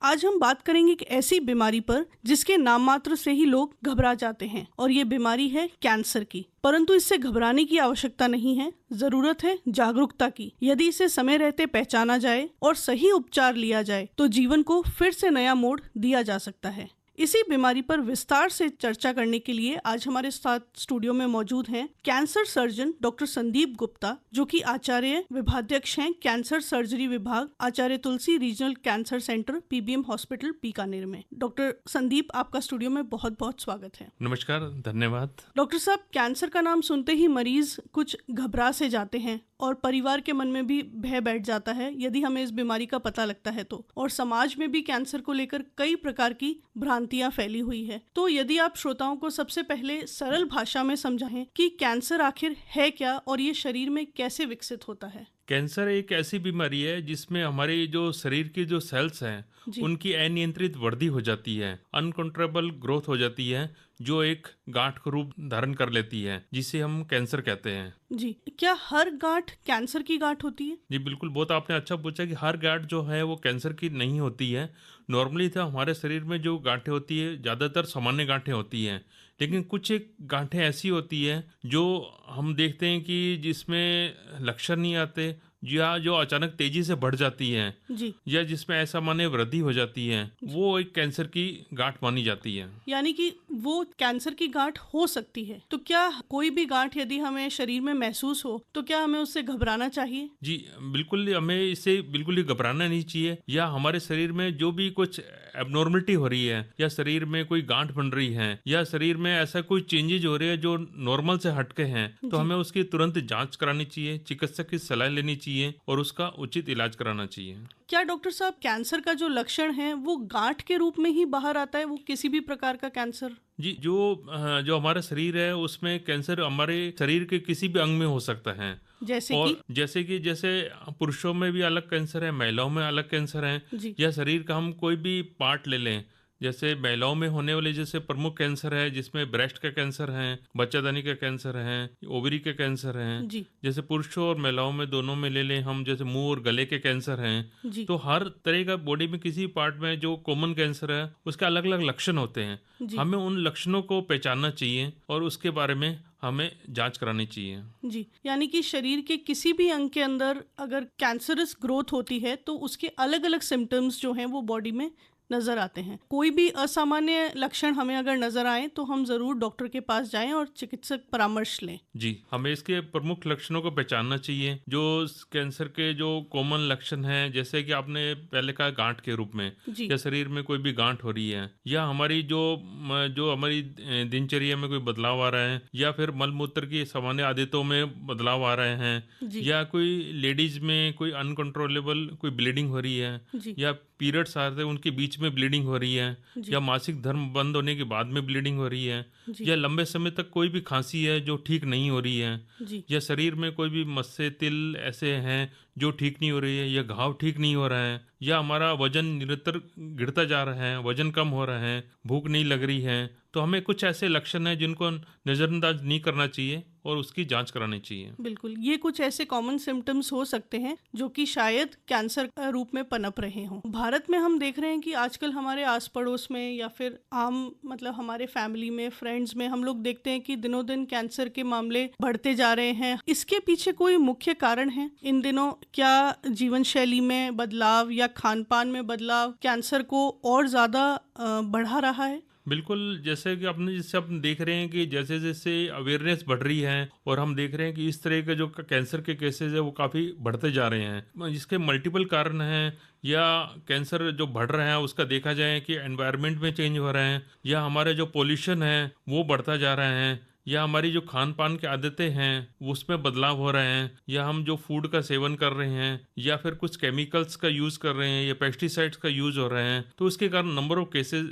आज हम बात करेंगे एक ऐसी बीमारी पर जिसके नाम मात्र से ही लोग घबरा जाते हैं और ये बीमारी है कैंसर की। परंतु इससे घबराने की आवश्यकता नहीं है, जरूरत है जागरूकता की। यदि इसे समय रहते पहचाना जाए और सही उपचार लिया जाए तो जीवन को फिर से नया मोड़ दिया जा सकता है। इसी बीमारी पर विस्तार से चर्चा करने के लिए आज हमारे साथ स्टूडियो में मौजूद हैं cancer surgeon doctor Sandeep Gupta, जो कि आचार्य विभागाध्यक्ष हैं कैंसर सर्जरी विभाग, Acharya Tulsi regional cancer centre, PBM hospital Bikaner में। डॉक्टर संदीप, आपका स्टूडियो में बहुत बहुत स्वागत है। नमस्कार, धन्यवाद। डॉक्टर साहब, कैंसर का नाम सुनते ही मरीज कुछ घबरा से जाते हैं और परिवार के मन में भी भय बैठ जाता है यदि हमें इस बीमारी का पता लगता है तो, और समाज में भी कैंसर को लेकर कई प्रकार की भ्रांतियां फैली हुई है। तो यदि आप श्रोताओं को सबसे पहले सरल भाषा में समझाएं कि कैंसर आखिर है क्या और ये शरीर में कैसे विकसित होता है। कैंसर एक ऐसी बीमारी है जिसमें हमारे जो शरीर के जो सेल्स हैं उनकी अनियंत्रित वृद्धि हो जाती है, अनकंट्रोलेबल ग्रोथ हो जाती है, जो एक गांठ का रूप धारण कर लेती है, जिसे हम कैंसर कहते हैं। जी, क्या हर गांठ कैंसर की गांठ होती है? जी बिल्कुल, बहुत आपने अच्छा पूछा कि हर गांठ जो है वो कैंसर की नहीं होती है। नॉर्मली तो हमारे शरीर में जो गांठें होती है ज़्यादातर सामान्य गांठें होती हैं, लेकिन कुछ एक गांठें ऐसी होती हैं जो हम देखते हैं कि जिसमें लक्षण नहीं आते या जो अचानक तेजी से बढ़ जाती हैं जी, या जिसमें ऐसा माने वृद्धि हो जाती है, वो एक कैंसर की गांठ मानी जाती है। यानी कि वो कैंसर की गांठ हो सकती है। तो क्या कोई भी गांठ यदि हमें शरीर में महसूस हो तो क्या हमें उससे घबराना चाहिए? जी बिल्कुल, हमें इससे बिल्कुल ही घबराना नहीं चाहिए। या हमारे शरीर में जो भी कुछ एबनॉर्मलिटी हो रही है या शरीर में कोई गांठ बन रही है या शरीर में ऐसा कोई चेंजेज हो रहे हैं जो नॉर्मल से हटके हैं, तो हमें उसकी तुरंत जांच करानी चाहिए, चिकित्सक की सलाह लेनी चाहिए और उसका उचित इलाज कराना चाहिए। क्या डॉक्टर साहब, कैंसर का जो लक्षण है वो गांठ के रूप में ही बाहर आता है, वो किसी भी प्रकार का कैंसर? जी, जो हमारा शरीर है उसमें कैंसर हमारे शरीर के किसी भी अंग में हो सकता है। जैसे पुरुषों में भी अलग कैंसर है, महिलाओं में अलग कैंसर है, या शरीर का हम कोई भी पार्ट ले लें, जैसे महिलाओं में होने वाले जैसे प्रमुख कैंसर है जिसमें ब्रेस्ट का कैंसर है, बच्चादानी का कैंसर है, ओवरी के कैंसर है। जैसे पुरुषों और महिलाओं में दोनों में ले लें हम, जैसे मुंह और गले के कैंसर हैं। तो हर तरह का बॉडी में किसी पार्ट में जो कॉमन कैंसर है उसके अलग अलग लक्षण होते हैं। हमें उन लक्षणों को पहचानना चाहिए और उसके बारे में हमें जांच करानी चाहिए। जी, यानी कि शरीर के किसी भी अंग के अंदर अगर कैंसरस ग्रोथ होती है तो उसके अलग अलग सिम्टम्स जो हैं वो बॉडी में नजर आते हैं। कोई भी असामान्य लक्षण हमें अगर नजर आए तो हम जरूर डॉक्टर के पास जाएं और चिकित्सक परामर्श लें। जी, हमें इसके प्रमुख लक्षणों को पहचानना चाहिए। जो कैंसर के जो कॉमन लक्षण हैं, जैसे कि आपने पहले कहा गांठ के रूप में, या शरीर में कोई भी गांठ हो रही है, या हमारी जो हमारी दिनचर्या में कोई बदलाव आ रहा है, या फिर मल मूत्र की सामान्य आदतों में बदलाव आ रहे हैं, या कोई लेडीज में कोई अनकंट्रोलेबल कोई ब्लीडिंग हो रही है, या पीरियड्स आ रहे हैं उनके बीच में ब्लीडिंग हो रही है, या मासिक धर्म बंद होने के बाद में ब्लीडिंग हो रही है, या लंबे समय तक कोई भी खांसी है जो ठीक नहीं हो रही है, या शरीर में कोई भी मस्से तिल ऐसे हैं जो ठीक नहीं हो रही है, या घाव ठीक नहीं हो रहा है, या हमारा वजन निरंतर गिरता जा रहा है, वजन कम हो रहा है, भूख नहीं लग रही है, तो हमें कुछ ऐसे लक्षण हैं जिनको नजरअंदाज नहीं करना चाहिए और उसकी जांच करानी चाहिए। बिल्कुल, ये कुछ ऐसे कॉमन सिम्टम्स हो सकते हैं जो कि शायद कैंसर रूप में पनप रहे हों। भारत में हम देख रहे हैं कि आजकल हमारे आस पड़ोस में या फिर आम मतलब हमारे फैमिली में, फ्रेंड्स में हम लोग देखते हैं कि दिनों दिन कैंसर के मामले बढ़ते जा रहे हैं। इसके पीछे कोई मुख्य कारण है इन दिनों? क्या जीवन शैली में बदलाव या खान पान में बदलाव कैंसर को और ज्यादा बढ़ा रहा है? बिल्कुल, जैसे कि अपन देख रहे हैं कि जैसे जैसे अवेयरनेस बढ़ रही है और हम देख रहे हैं कि इस तरह के जो कैंसर के केसेस है वो काफ़ी बढ़ते जा रहे हैं, जिसके मल्टीपल कारण हैं। या कैंसर जो बढ़ रहा है उसका देखा जाए कि एनवायरनमेंट में चेंज हो रहे हैं, या हमारे जो पोल्यूशन है वो बढ़ता जा रहा है, या हमारी जो खान पान की आदतें हैं उसमें बदलाव हो रहे हैं, या हम जो फूड का सेवन कर रहे हैं, या फिर कुछ केमिकल्स का यूज़ कर रहे हैं, या पेस्टिसाइड्स का यूज़ हो रहे हैं, तो उसके कारण नंबर ऑफ केसेस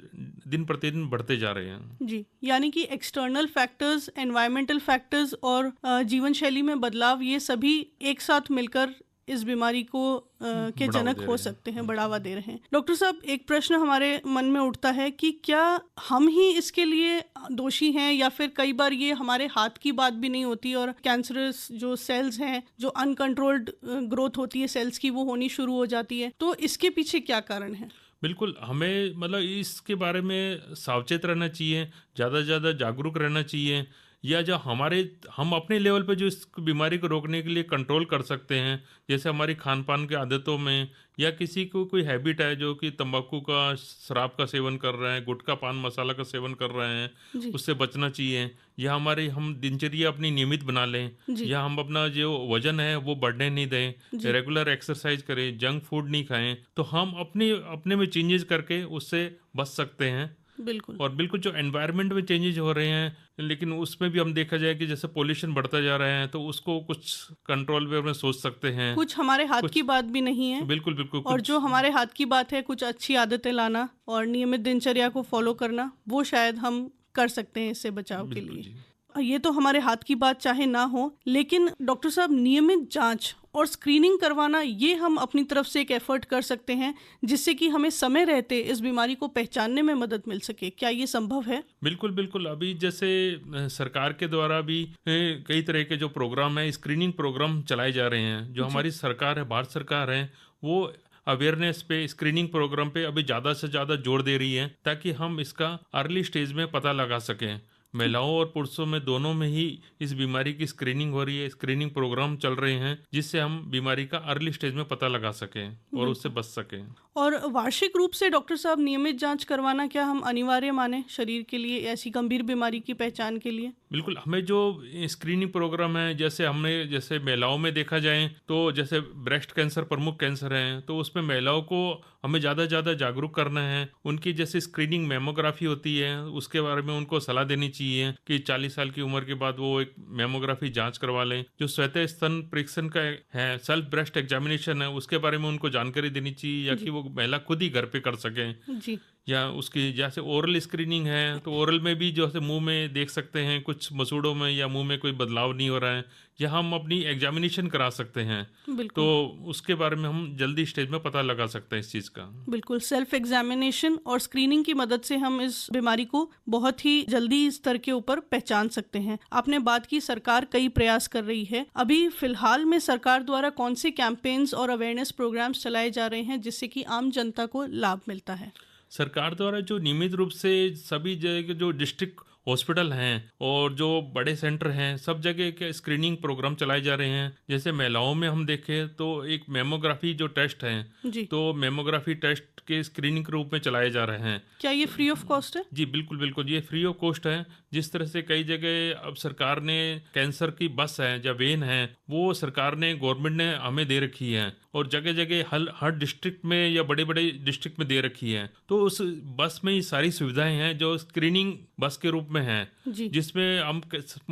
दिन प्रतिदिन बढ़ते जा रहे हैं। जी, यानी कि एक्सटर्नल फैक्टर्स, एनवायरमेंटल फैक्टर्स और जीवन शैली में बदलाव, ये सभी एक साथ मिलकर इस बीमारी को के जनक हो सकते हैं, बढ़ावा दे रहे हैं। डॉक्टर साहब, एक प्रश्न हमारे मन में उठता है कि क्या हम ही इसके लिए दोषी हैं या फिर कई बार ये हमारे हाथ की बात भी नहीं होती और कैंसरस जो सेल्स हैं, जो अनकंट्रोल्ड ग्रोथ होती है सेल्स की, वो होनी शुरू हो जाती है। तो इसके पीछे क्या कारण है? बिल्कुल, हमें मतलब इसके बारे में सावचेत रहना चाहिए, ज़्यादा से ज़्यादा जागरूक रहना चाहिए, या जो हम अपने लेवल पे जो इस बीमारी को रोकने के लिए कंट्रोल कर सकते हैं, जैसे हमारी खान-पान की आदतों में, या किसी को कोई हैबिट है जो कि तंबाकू का, शराब का सेवन कर रहे हैं, गुटखा, पान मसाला का सेवन कर रहे हैं, जी। उससे बचना चाहिए। या हम दिनचर्या अपनी नियमित बना लें, जी। या हम अपना जो वज़न है वो बढ़ने नहीं दें, जी। रेगुलर एक्सरसाइज करें, जंक फूड नहीं खाएँ, तो हम अपने अपने में चेंजेस करके उससे बच सकते हैं। बिल्कुल। और बिल्कुल जो एनवायरनमेंट में चेंजेज हो रहे हैं, लेकिन उसमें भी हम देखा जाए कि जैसे पोल्यूशन बढ़ता जा रहा है, तो उसको कुछ कंट्रोल में सोच सकते हैं। कुछ हमारे हाथ कुछ की बात भी नहीं है, बिल्कुल बिल्कुल और कुछ जो हमारे हाथ की बात है, कुछ अच्छी आदतें लाना और नियमित दिनचर्या को फॉलो करना, वो शायद हम कर सकते हैं इससे बचाव के बिल्कुल लिए। जी। ये तो हमारे हाथ की बात चाहे ना हो, लेकिन डॉक्टर साहब, नियमित जांच और स्क्रीनिंग करवाना, ये हम अपनी तरफ से एक एफर्ट कर सकते हैं जिससे कि हमें समय रहते इस बीमारी को पहचानने में मदद मिल सके। क्या ये संभव है? बिल्कुल बिल्कुल, अभी जैसे सरकार के द्वारा भी कई तरह के जो प्रोग्राम है, स्क्रीनिंग प्रोग्राम चलाए जा रहे हैं। जो हमारी सरकार है, भारत सरकार है, वो अवेयरनेस पे, स्क्रीनिंग प्रोग्राम पे अभी ज़्यादा से ज़्यादा जोर दे रही है, ताकि हम इसका अर्ली स्टेज में पता लगा सकें। महिलाओं और पुरुषों में दोनों में ही इस बीमारी की स्क्रीनिंग हो रही है, स्क्रीनिंग प्रोग्राम चल रहे हैं, जिससे हम बीमारी का अर्ली स्टेज में पता लगा सकें और उससे बच सकें। और वार्षिक रूप से डॉक्टर साहब, नियमित जांच करवाना क्या हम अनिवार्य माने शरीर के लिए, ऐसी गंभीर बीमारी की पहचान के लिए? बिल्कुल, हमें जो स्क्रीनिंग प्रोग्राम है, जैसे महिलाओं में देखा जाए तो जैसे ब्रेस्ट कैंसर प्रमुख कैंसर है, तो उसमें महिलाओं को हमें ज़्यादा से ज़्यादा जागरूक करना है। उनकी जैसे स्क्रीनिंग मेमोग्राफी होती है, उसके बारे में उनको सलाह देनी चाहिए कि 40 साल की उम्र के बाद वो एक मेमोग्राफी जांच करवा लें। जो श्वेत स्तन परीक्षण का है, सेल्फ ब्रेस्ट एग्जामिनेशन है, उसके बारे में उनको जानकारी देनी चाहिए, या कि वो महिला खुद ही घर पे कर सकें। जी। या उसकी जैसे ओरल स्क्रीनिंग है, तो ओरल में भी जो है मुंह में देख सकते हैं कुछ मसूड़ों में या मुंह में कोई बदलाव नहीं हो रहा है, या हम अपनी एग्जामिनेशन करा सकते हैं, बिल्कुल। तो उसके बारे में हम जल्दी स्टेज में पता लगा सकते हैं इस चीज़ का। बिल्कुल, सेल्फ एग्जामिनेशन और स्क्रीनिंग की मदद से हम इस बीमारी को बहुत ही जल्दी स्तर के ऊपर पहचान सकते हैं। आपने बात की सरकार कई प्रयास कर रही है, अभी फिलहाल में सरकार द्वारा कौन से कैंपेन्स और अवेयरनेस प्रोग्राम्स चलाए जा रहे हैं जिससे कि आम जनता को लाभ मिलता है? सरकार द्वारा जो नियमित रूप से सभी जगह के जो डिस्ट्रिक्ट हॉस्पिटल हैं और जो बड़े सेंटर हैं, सब जगह के स्क्रीनिंग प्रोग्राम चलाए जा रहे हैं। जैसे महिलाओं में हम देखें तो एक मेमोग्राफी जो टेस्ट हैं, जी। तो मेमोग्राफी टेस्ट के स्क्रीनिंग के रूप में चलाए जा रहे हैं। क्या ये फ्री ऑफ कॉस्ट है? जी बिल्कुल बिल्कुल, ये फ्री ऑफ कॉस्ट है। जिस तरह से कई जगह अब सरकार ने कैंसर की बस है या वेन है, वो सरकार ने, गवर्नमेंट ने हमें दे रखी है, और जगह जगह हर डिस्ट्रिक्ट में या बड़े बड़े डिस्ट्रिक्ट में दे रखी है। तो उस बस में ये सारी सुविधाएं हैं जो स्क्रीनिंग बस के रूप में है, जिसमें हम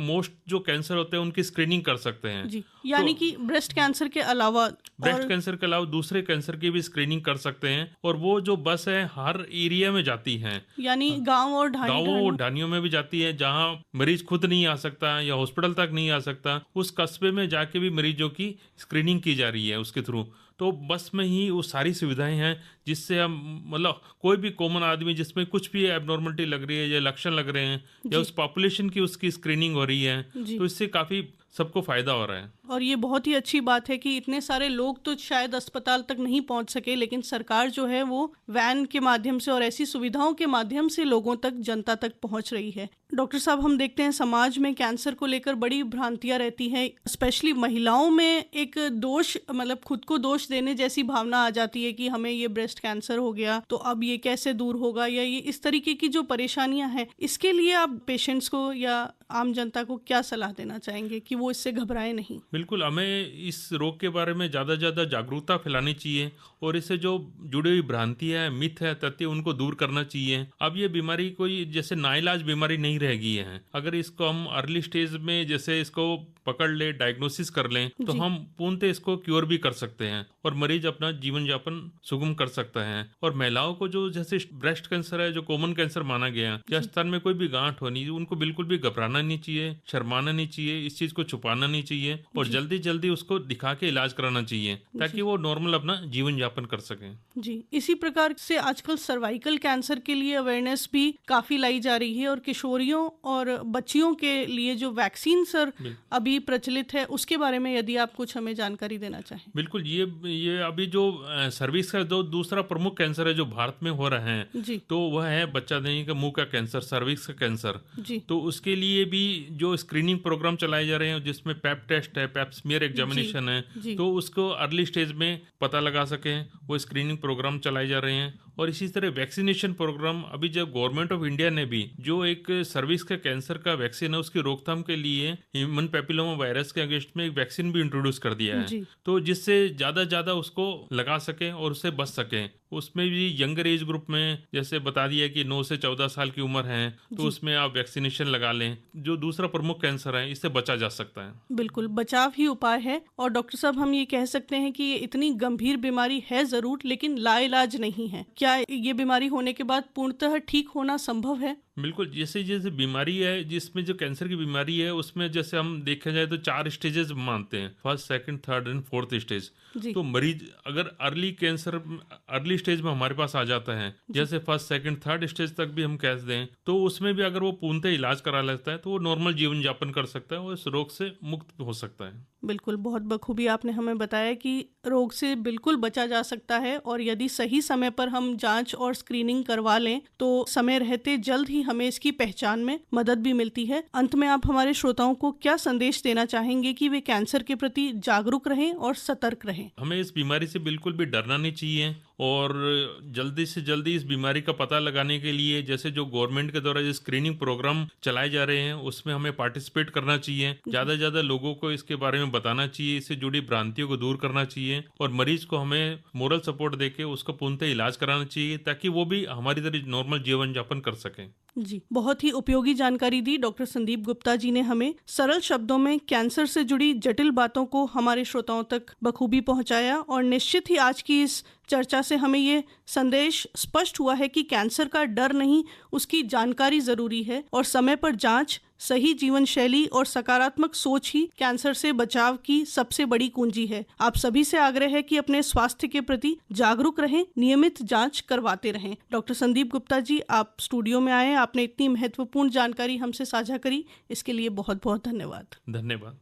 मोस्ट जो कैंसर होते हैं उनकी स्क्रीनिंग कर सकते हैं। जी। यानी तो, कि ब्रेस्ट कैंसर के अलावा दूसरे कैंसर की भी स्क्रीनिंग कर सकते हैं, और वो जो बस है हर एरिया में जाती है, यानी गांव और ढानियों में भी जाती है, जहां मरीज खुद नहीं आ सकता या हॉस्पिटल तक नहीं आ सकता, उस कस्बे में जाके भी मरीजों की स्क्रीनिंग की जा रही है उसके थ्रू। तो बस में ही वो सारी सुविधाएं हैं, जिससे हम मतलब कोई भी कॉमन आदमी जिसमें कुछ भी एबनॉर्मलिटी लग रही है या लक्षण लग रहे हैं, या उस पॉपुलेशन की उसकी स्क्रीनिंग हो रही है, तो इससे काफ़ी सबको फायदा हो रहा है। और ये बहुत ही अच्छी बात है कि इतने सारे लोग तो शायद अस्पताल तक नहीं पहुंच सके, लेकिन सरकार जो है वो वैन के माध्यम से और ऐसी सुविधाओं के माध्यम से लोगों तक, जनता तक पहुंच रही है। डॉक्टर साहब, हम देखते हैं समाज में कैंसर को लेकर बड़ी भ्रांतियां रहती हैं, स्पेशली महिलाओं में एक दोष, मतलब खुद को दोष देने जैसी भावना आ जाती है कि हमें ये ब्रेस्ट कैंसर हो गया तो अब ये कैसे दूर होगा, या ये इस तरीके की जो परेशानियां हैं, इसके लिए आप पेशेंट्स को या आम जनता को क्या सलाह देना चाहेंगे कि वो इससे घबराए नहीं? बिल्कुल, हमें इस रोग के बारे में ज़्यादा से ज़्यादा जागरूकता फैलानी चाहिए, और इससे जो जुड़ी हुई भ्रांति है, मिथ है, तथ्य, उनको दूर करना चाहिए। अब ये बीमारी कोई जैसे नाइलाज बीमारी नहीं रह गई है। अगर इसको हम अर्ली स्टेज में जैसे इसको पकड़ ले, डायग्नोसिस कर लें, तो हम पूर्णतः इसको क्योर भी कर सकते हैं और मरीज अपना जीवन यापन सुगम कर सकता है। और महिलाओं को जो जैसे ब्रेस्ट कैंसर है, जो कॉमन कैंसर माना गया, या स्तन में कोई भी गांठ होनी, उनको बिल्कुल भी घबराना नहीं चाहिए, शर्माना नहीं चाहिए, इस चीज को छुपाना नहीं चाहिए, और जल्दी जल्दी उसको दिखा के इलाज कराना चाहिए, ताकि वो नॉर्मल अपना जीवन यापन यापन कर सकें। जी, इसी प्रकार से आजकल सर्वाइकल कैंसर के लिए अवेयरनेस भी काफ़ी लाई जा रही है और किशोरियों और बच्चियों के लिए जो वैक्सीन सर अभी प्रचलित है उसके बारे में यदि आप कुछ हमें जानकारी देना चाहें। बिल्कुल, ये अभी जो सर्विक्स का जो दूसरा प्रमुख कैंसर है जो भारत में हो रहे हैं जी, तो वह है बच्चादानी का मुंह का कैंसर, सर्विक्स का कैंसर। जी, तो उसके लिए भी जो स्क्रीनिंग प्रोग्राम चलाए जा रहे हैं जिसमें पैप टेस्ट है, पैप स्मीयर एग्जामिनेशन है, जी, तो उसको अर्ली स्टेज में पता लगा सकें, वो स्क्रीनिंग प्रोग्राम चलाए जा रहे हैं। और इसी तरह वैक्सीनेशन प्रोग्राम अभी जब गवर्नमेंट ऑफ इंडिया ने भी जो एक सर्विक्स का कैंसर का वैक्सीन है उसकी रोकथाम के लिए ह्यूमन पैपिलोमा वायरस के अगेंस्ट में एक वैक्सीन भी इंट्रोड्यूस कर दिया है, तो जिससे ज्यादा उसको लगा सके और उससे बच सके। उसमें भी यंगर एज ग्रुप में जैसे बता दिया कि 9 से 14 साल की उम्र है तो उसमें आप वैक्सीनेशन लगा लें। जो दूसरा प्रमुख कैंसर है इससे बचा जा सकता है। बिल्कुल, बचाव ही उपाय है। और डॉक्टर साहब, हम ये कह सकते हैं कि ये इतनी गंभीर बीमारी है जरूर, लेकिन लाइलाज नहीं है। क्या ये बीमारी होने के बाद पूर्णतः ठीक होना संभव है? बिल्कुल, जैसे जैसे बीमारी है, जिसमें जो कैंसर की बीमारी है उसमें जैसे हम देखा जाए तो 4 स्टेजेस मानते हैं, first, second, third and fourth stage. तो मरीज अगर अर्ली स्टेज में हमारे पास आ जाता है, जैसे फर्स्ट, सेकंड, थर्ड स्टेज तक भी हम कह दें, तो उसमें भी अगर वो पूर्णतः इलाज करा लेता है तो वो नॉर्मल जीवन यापन कर सकता है और इस रोग से मुक्त हो सकता है। बिल्कुल, बहुत बखूबी आपने हमें बताया कि रोग से बिल्कुल बचा जा सकता है और यदि सही समय पर हम जांच और स्क्रीनिंग करवा लें तो समय रहते जल्द ही हमें इसकी पहचान में मदद भी मिलती है। अंत में आप हमारे श्रोताओं को क्या संदेश देना चाहेंगे कि वे कैंसर के प्रति जागरूक रहें और सतर्क रहें? हमें इस बीमारी से बिल्कुल भी डरना नहीं चाहिए और जल्दी से जल्दी इस बीमारी का पता लगाने के लिए जैसे जो गवर्नमेंट के द्वारा जो स्क्रीनिंग प्रोग्राम चलाए जा रहे हैं उसमें हमें पार्टिसिपेट करना चाहिए। ज्यादा लोगों को इसके बारे में बताना चाहिए, इससे जुड़ी भ्रांतियों को दूर करना चाहिए और मरीज को हमें मोरल सपोर्ट देके उसका पूर्णतः इलाज कराना चाहिए ताकि वो भी हमारी तरह नॉर्मल जीवन यापन कर सकें। जी, बहुत ही उपयोगी जानकारी दी डॉक्टर संदीप गुप्ता जी ने हमें। सरल शब्दों में कैंसर से जुड़ी जटिल बातों को हमारे श्रोताओं तक बखूबी पहुंचाया और निश्चित ही आज की इस चर्चा से हमें ये संदेश स्पष्ट हुआ है कि कैंसर का डर नहीं, उसकी जानकारी जरूरी है और समय पर जांच, सही जीवन शैली और सकारात्मक सोच ही कैंसर से बचाव की सबसे बड़ी कुंजी है। आप सभी से आग्रह है कि अपने स्वास्थ्य के प्रति जागरूक रहें, नियमित जांच करवाते रहें। डॉक्टर संदीप गुप्ता जी, आप स्टूडियो में आए, आपने इतनी महत्वपूर्ण जानकारी हमसे साझा करी, इसके लिए बहुत बहुत धन्यवाद। धन्यवाद।